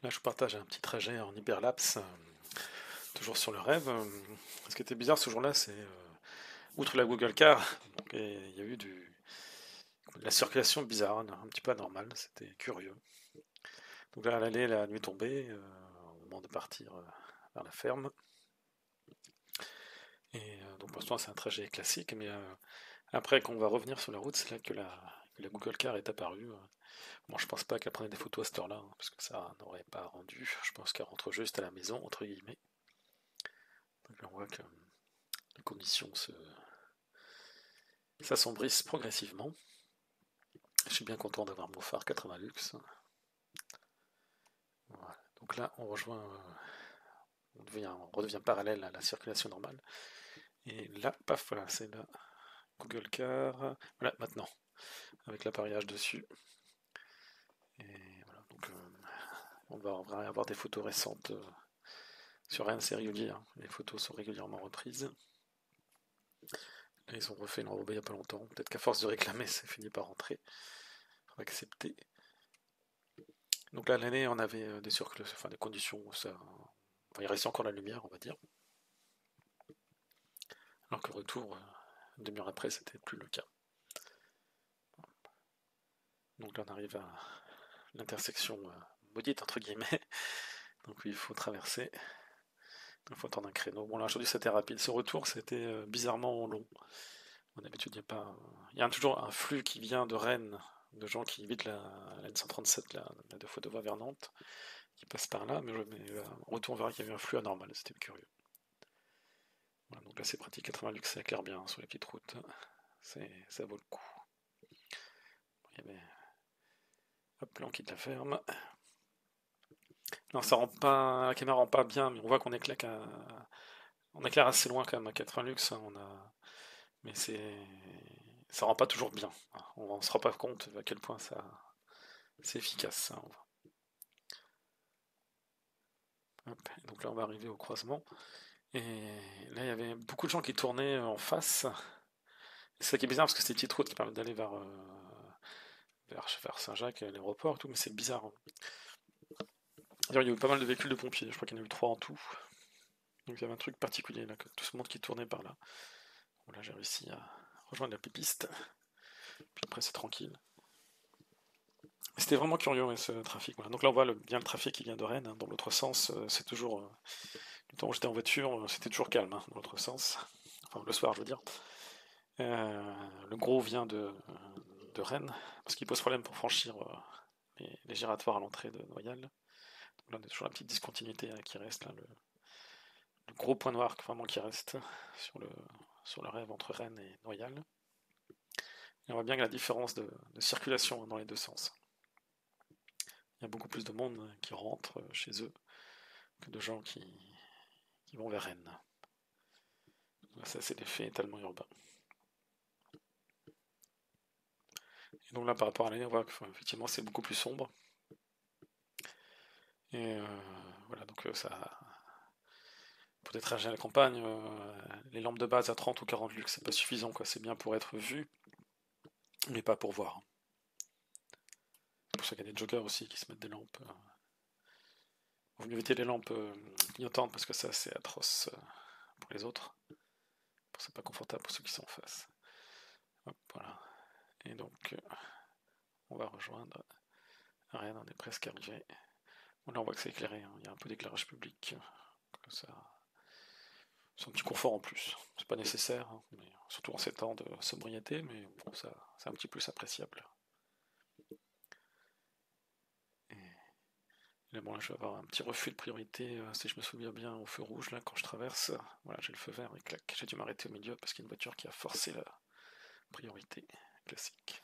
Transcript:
Là, je partage un petit trajet en hyperlapse, toujours sur le rêve. Ce qui était bizarre ce jour-là, c'est, outre la Google Car, donc, il y a eu de la circulation bizarre, un petit peu anormale, c'était curieux. Donc là, à l'aller, la nuit tombée, au moment de partir vers la ferme. Et donc pour l'instant, c'est un trajet classique, mais après, quand on va revenir sur la route, c'est là que la Google Car est apparue. Bon, je pense pas qu'elle prenait des photos à cette heure-là, parce que ça n'aurait pas rendu. Je pense qu'elle rentre juste à la maison, entre guillemets. Donc là, on voit que les conditions s'assombrissent progressivement. Je suis bien content d'avoir mon phare 80 Lux. Voilà. Donc là, on rejoint, on redevient parallèle à la circulation normale. Et là, paf, voilà, c'est la Google Car. Voilà, maintenant, avec l'appareillage dessus. Et voilà, donc on va avoir des photos récentes sur Rennes, c'est régulier. Hein. Les photos sont régulièrement reprises. Là, ils ont refait l'enrobé il n'y a pas longtemps. Peut-être qu'à force de réclamer, c'est fini par rentrer. Faut accepter. Donc là, l'année, on avait des conditions où il restait encore la lumière, on va dire. Alors que retour, une demi-heure après, c'était plus le cas. Donc là, on arrive à l'intersection maudite, entre guillemets. Donc oui, il faut traverser. Il faut attendre un créneau. Bon, là, aujourd'hui, c'était rapide. Ce retour, c'était bizarrement long. D'habitude, il n'y a pas. Il y a toujours un flux qui vient de Rennes, de gens qui évitent la N137, la deux fois de voie vers Nantes, qui passent par là, mais en retour, on verra qu'il y avait un flux anormal, c'était curieux. Voilà, donc là, c'est pratique, 80 Lux, ça éclaire bien sur les petites routes, ça vaut le coup. Il y avait. Hop, là, on quitte la ferme. Non, ça rend pas. La caméra rend pas bien, mais on voit qu'on éclaire assez loin quand même à 80 Lux, hein, mais ça rend pas toujours bien. On se rend pas compte à quel point c'est efficace. Hein. Hop, donc là, on va arriver au croisement. Et là, il y avait beaucoup de gens qui tournaient en face. C'est ça qui est bizarre parce que c'est des petites routes qui permettent d'aller vers Saint-Jacques, l'aéroport et tout, mais c'est bizarre. Hein. D'ailleurs, il y a eu pas mal de véhicules de pompiers, je crois qu'il y en a eu 3 en tout. Donc il y avait un truc particulier là, que tout ce monde qui tournait par là. Bon, là, j'ai réussi à rejoindre la piste. Puis après, c'est tranquille. C'était vraiment curieux, ouais, ce trafic. Voilà. Donc là, on voit bien le trafic qui vient de Rennes. Hein. Dans l'autre sens, c'est toujours. Du temps où j'étais en voiture, c'était toujours calme, hein, dans l'autre sens. Enfin, le soir, je veux dire. Le gros vient de Rennes, parce qu'il pose problème pour franchir les giratoires à l'entrée de Noyal. Donc là, on a toujours la petite discontinuité qui reste, là, le gros point noir vraiment qui reste sur le rêve entre Rennes et Noyal. Et on voit bien que la différence de circulation dans les deux sens. Il y a beaucoup plus de monde qui rentre chez eux que de gens qui vont vers Rennes. Ça, c'est l'effet étalement urbain. Et donc là, par rapport à l'année, on voit qu'effectivement, c'est beaucoup plus sombre. Et voilà, donc ça. Pour des trajets à la campagne, les lampes de base à 30 ou 40 lux, c'est pas suffisant, quoi. C'est bien pour être vu, mais pas pour voir. C'est pour ça qu'il y a des joggers aussi qui se mettent des lampes. Il vaut mieux éviter les lampes clignotantes parce que ça, c'est atroce pour les autres. C'est pas confortable pour ceux qui sont en face. Hop, voilà. Et donc, on va rejoindre Rennes, on est presque arrivé. Bon, là, on voit que c'est éclairé, hein. Il y a un peu d'éclairage public. Ça, c'est un petit confort en plus. C'est pas nécessaire, hein, mais surtout en ces temps de sobriété, mais bon, ça, c'est un petit plus appréciable. Et là, bon, là, je vais avoir un petit refus de priorité, si je me souviens bien, au feu rouge, là, quand je traverse. Voilà, j'ai le feu vert et clac. J'ai dû m'arrêter au milieu parce qu'il y a une voiture qui a forcé la priorité classique.